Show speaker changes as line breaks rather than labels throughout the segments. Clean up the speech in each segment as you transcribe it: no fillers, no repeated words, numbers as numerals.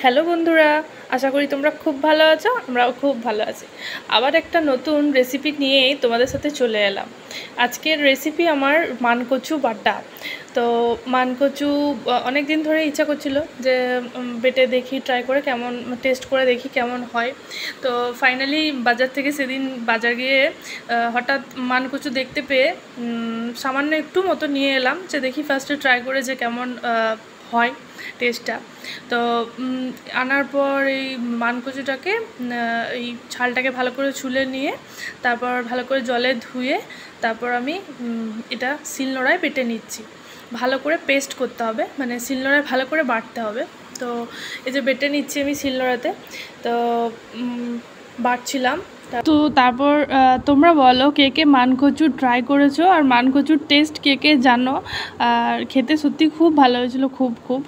Hello বন্ধুরা, আশা করি তোমরা খুব ভালো আছো। আমরাও খুব ভালো আছি। আবার একটা নতুন রেসিপি নিয়েই তোমাদের সাথে চলে এলাম। আজকের রেসিপি আমার মানকচু বাটা। তো মানকচু অনেক দিন ধরে ইচ্ছা করছিল যে বেটে দেখি, ট্রাই করে কেমন টেস্ট করে দেখি কেমন হয়। তো ফাইনালি বাজার থেকে সেদিন বাজার গিয়ে হঠাৎ মানকচু দেখতে পেয়ে সামান্য একটু মতো নিয়ে এলাম, যে দেখি ফার্স্টে ট্রাই করে যে কেমন হয় টেস্টটা। তো আনার পর এই মানকচুটাকে এই ছালটাকে ভালো করে ছুলে নিয়ে তারপর ভালো করে জলে ধুয়ে তারপর আমি এটা শিলনোড়ায় বেটে নিচ্ছি। ভালো করে পেস্ট করতে হবে, মানে শিলনোড়ায় ভালো করে বাটতে হবে। তো এই যে বেটে নিচ্ছি আমি শিলনোড়াতে। তো বাটছিলাম। তো তারপর তোমরা বলো কে কে মানকচু ট্রাই করেছো আর মানকচুর টেস্ট কে কে জানো। আর খেতে সত্যি খুব ভালো হয়েছিল, খুব খুব।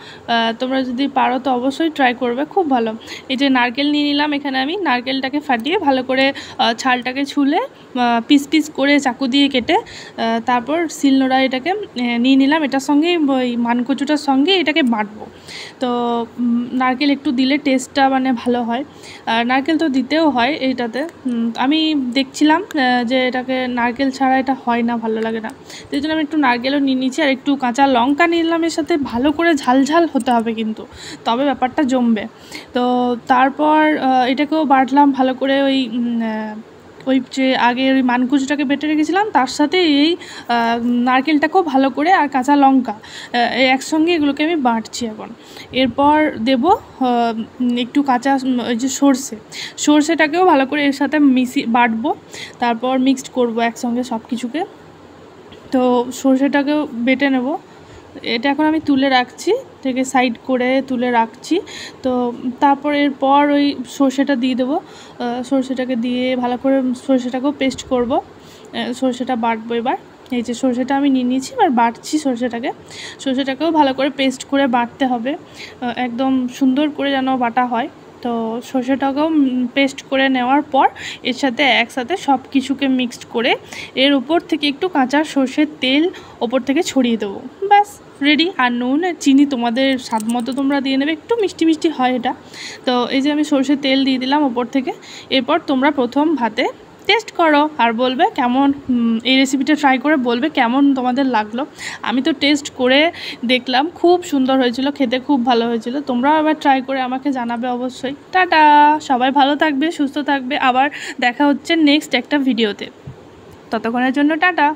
তোমরা যদি পারো তো অবশ্যই ট্রাই করবে, খুব ভালো। এই যে নারকেল নিয়ে নিলাম, এখানে আমি নারকেলটাকে ফাটিয়ে ভালো করে ছালটাকে ছুলে পিস পিস করে চাকু দিয়ে কেটে তারপর শিলনোড়ায় এটাকে নিয়ে নিলাম। এটার সঙ্গে ওই মানকচুটার সঙ্গে এটাকে বাটবো। তো নারকেল একটু দিলে টেস্টটা মানে ভালো হয়, আর নারকেল তো দিতেও হয় এইটাতে। আমি দেখছিলাম যে এটাকে নারকেল ছাড়া এটা হয় না, ভালো লাগে না। সেই জন্য আমি একটু নারকেলও নিয়ে নিচ্ছি আর একটু কাঁচা লঙ্কা নিলাম এর সাথে। ভালো করে ঝাল ঝাল হতে হবে কিন্তু, তবে ব্যাপারটা জমবে। তো তারপর এটাকেও বাটলাম ভালো করে। ওই যে আগে ওই মানকচুটাকে বেটে রেখেছিলাম তার সাথে এই নারকেলটাকেও ভালো করে আর কাঁচা লঙ্কা এই একসঙ্গে এগুলোকে আমি বাটছি এখন। এরপর দেব একটু কাঁচা ওই যে সর্ষেটাকেও ভালো করে এর সাথে বাটবো, তারপর মিক্সড করব একসঙ্গে সব কিছুকে। তো সর্ষেটাকেও বেটে নেব। এটা এখন আমি তুলে রাখছি, থেকে সাইড করে তুলে রাখছি। তো তারপর এরপর ওই সর্ষেটা দিয়ে দেবো। সর্ষেটাকে দিয়ে ভালো করে সর্ষেটাকেও পেস্ট করব। সর্ষেটা বাটবো এবার। এই যে সর্ষেটা আমি নিয়ে নিয়েছি, এবার বাটছি সর্ষেটাকেও ভালো করে পেস্ট করে বাটতে হবে, একদম সুন্দর করে যেন বাটা হয়। তো সর্ষেটাকেও পেস্ট করে নেওয়ার পর এর সাথে একসাথে সব কিছুকে মিক্সড করে এর উপর থেকে একটু কাঁচা সর্ষের তেল ওপর থেকে ছড়িয়ে দেবো, ব্যাস রেডি। আর নুন আর চিনি তোমাদের স্বাদ মতো তোমরা দিয়ে নেবে, একটু মিষ্টি মিষ্টি হয় এটা। তো এই যে আমি সর্ষের তেল দিয়ে দিলাম ওপর থেকে। এরপর তোমরা প্রথম ভাতে টেস্ট করো আর বলবে কেমন, এই রেসিপিটা ট্রাই করে বলবে কেমন তোমাদের লাগলো। আমি তো টেস্ট করে দেখলাম, খুব সুন্দর হয়েছিল, খেতে খুব ভালো হয়েছিল। তোমরাও আবার ট্রাই করে আমাকে জানাবে অবশ্যই। টাটা, সবাই ভালো থাকবে, সুস্থ থাকবে। আবার দেখা হচ্ছে নেক্সট একটা ভিডিওতে, ততক্ষণের জন্য টাটা।